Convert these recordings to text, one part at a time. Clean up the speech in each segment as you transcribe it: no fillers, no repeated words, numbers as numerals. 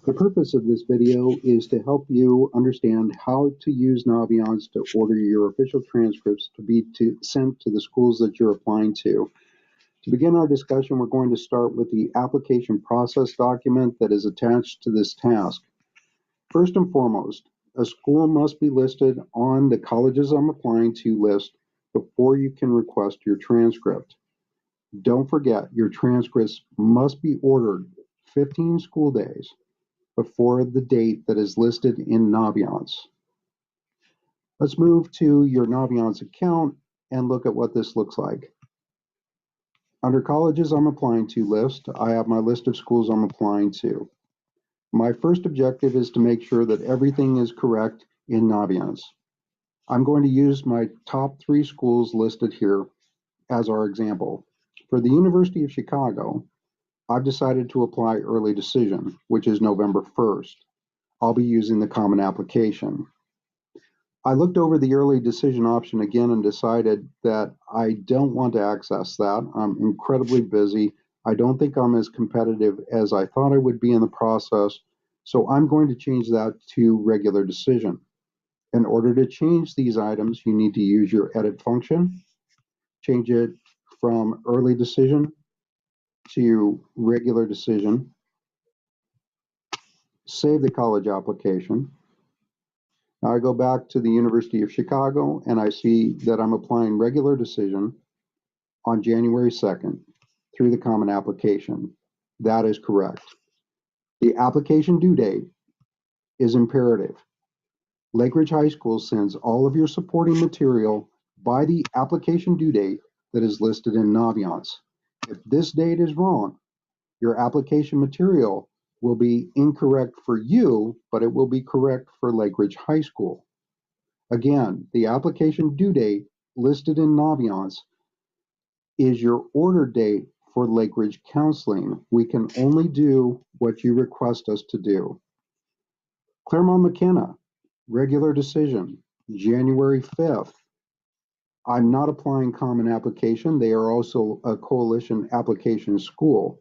The purpose of this video is to help you understand how to use Naviance to order your official transcripts to be sent to the schools that you're applying to. To begin our discussion, we're going to start with the application process document that is attached to this task. First and foremost, a school must be listed on the colleges I'm applying to list before you can request your transcript. Don't forget, your transcripts must be ordered 15 school days before the date that is listed in Naviance. Let's move to your Naviance account and look at what this looks like. Under colleges I'm applying to list, I have my list of schools I'm applying to. My first objective is to make sure that everything is correct in Naviance. I'm going to use my top 3 schools listed here as our example. For the University of Chicago, I've decided to apply early decision, which is November 1st. I'll be using the common application. I looked over the early decision option again and decided that I don't want to access that. I'm incredibly busy. I don't think I'm as competitive as I thought I would be in the process, so I'm going to change that to regular decision. In order to change these items, you need to use your edit function, change it from early decision to regular decision, save the college application. Now I go back to the University of Chicago and I see that I'm applying regular decision on January 2nd through the common application. That is correct. The application due date is imperative. Lake Ridge High School sends all of your supporting material by the application due date that is listed in Naviance. If this date is wrong, your application material will be incorrect for you, but it will be correct for Lake Ridge High School. Again, the application due date listed in Naviance is your order date for Lake Ridge Counseling. We can only do what you request us to do. Claremont McKenna, regular decision, January 5th. I'm not applying common application. They are also a coalition application school.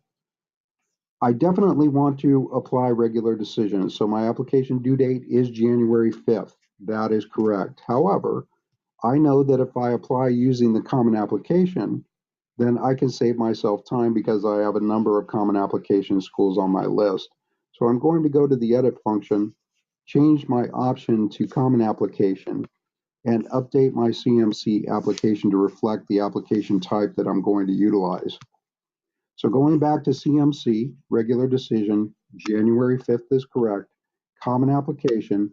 I definitely want to apply regular decision, so my application due date is January 5th. That is correct. However, I know that if I apply using the common application, then I can save myself time because I have a number of common application schools on my list. So I'm going to go to the edit function, change my option to common application, and update my CMC application to reflect the application type that I'm going to utilize. So going back to CMC, regular decision, January 5th is correct. Common application,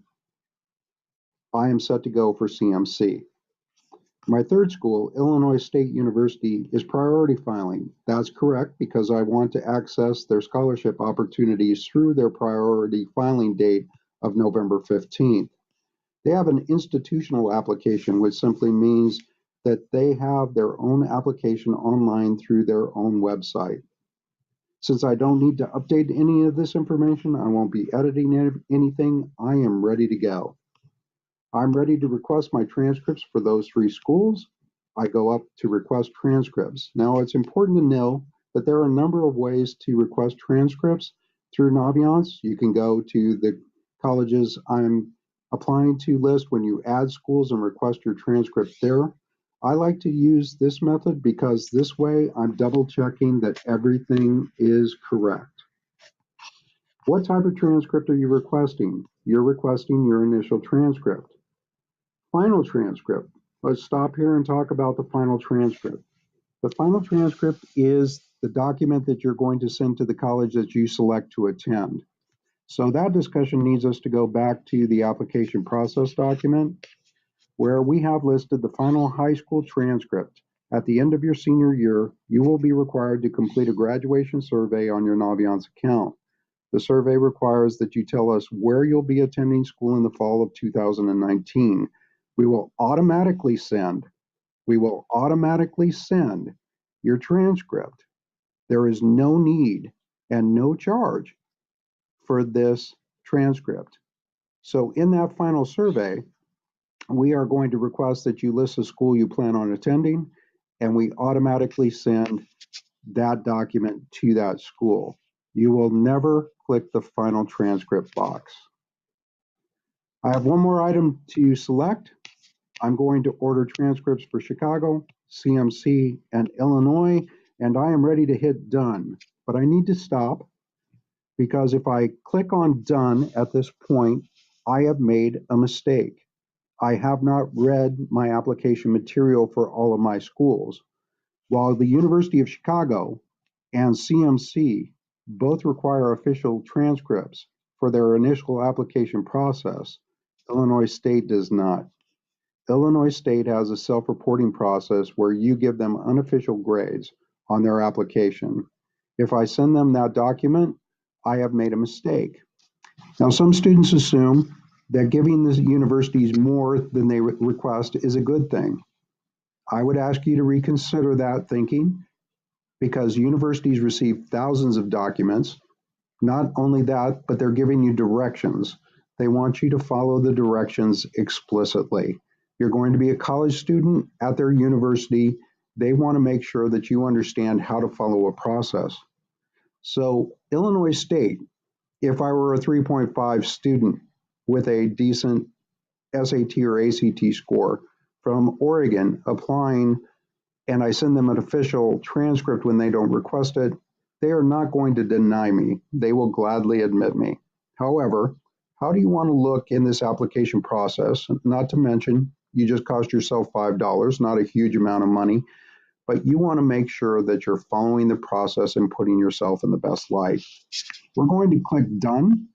I am set to go for CMC. My third school, Illinois State University, is priority filing. That's correct because I want to access their scholarship opportunities through their priority filing date of November 15th. They have an institutional application, which simply means that they have their own application online through their own website. Since I don't need to update any of this information, I won't be editing anything. I am ready to go. I'm ready to request my transcripts for those 3 schools. I go up to request transcripts. Now it's important to know that there are a number of ways to request transcripts through Naviance. You can go to the colleges I'm applying to list when you add schools and request your transcript there. I like to use this method because this way I'm double checking that everything is correct. What type of transcript are you requesting? You're requesting your initial transcript. Final transcript. Let's stop here and talk about the final transcript. The final transcript is the document that you're going to send to the college that you select to attend. So that discussion needs us to go back to the application process document where we have listed the final high school transcript. At the end of your senior year, you will be required to complete a graduation survey on your Naviance account. The survey requires that you tell us where you'll be attending school in the fall of 2019. We will automatically send your transcript. There is no need and no charge for this transcript. So in that final survey, we are going to request that you list the school you plan on attending, and we automatically send that document to that school. You will never click the final transcript box. I have one more item to select. I'm going to order transcripts for Chicago, CMC, and Illinois, and I am ready to hit done. But I need to stop because if I click on done at this point, I have made a mistake. I have not read my application material for all of my schools. While the University of Chicago and CMC both require official transcripts for their initial application process, Illinois State does not. Illinois State has a self-reporting process where you give them unofficial grades on their application. If I send them that document, I have made a mistake. Now, some students assume that giving the universities more than they request is a good thing. I would ask you to reconsider that thinking because universities receive thousands of documents. Not only that, but they're giving you directions. They want you to follow the directions explicitly. You're going to be a college student at their university. They want to make sure that you understand how to follow a process. So Illinois State, if I were a 3.5 student with a decent SAT or ACT score from Oregon applying, and I send them an official transcript when they don't request it, they are not going to deny me. They will gladly admit me. However, how do you want to look in this application process? Not to mention, you just cost yourself $5, not a huge amount of money, but you want to make sure that you're following the process and putting yourself in the best light. We're going to click done,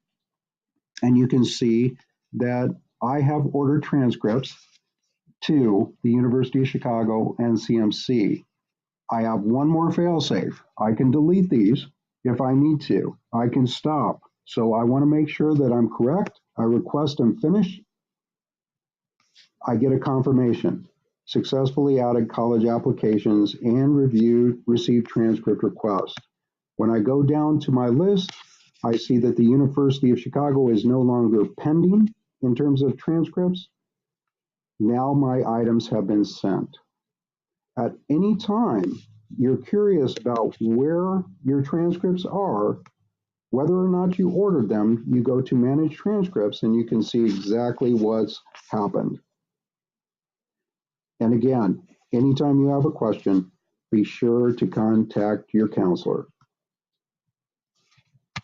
and you can see that I have ordered transcripts to the University of Chicago and CMC. I have one more failsafe. I can delete these if I need to. I can stop. So I want to make sure that I'm correct. I request and finish. I get a confirmation. Successfully added college applications and received transcript requests. When I go down to my list, I see that the University of Chicago is no longer pending in terms of transcripts. Now my items have been sent. At any time you're curious about where your transcripts are, whether or not you ordered them, you go to Manage Transcripts and you can see exactly what's happened. And again, anytime you have a question, be sure to contact your counselor.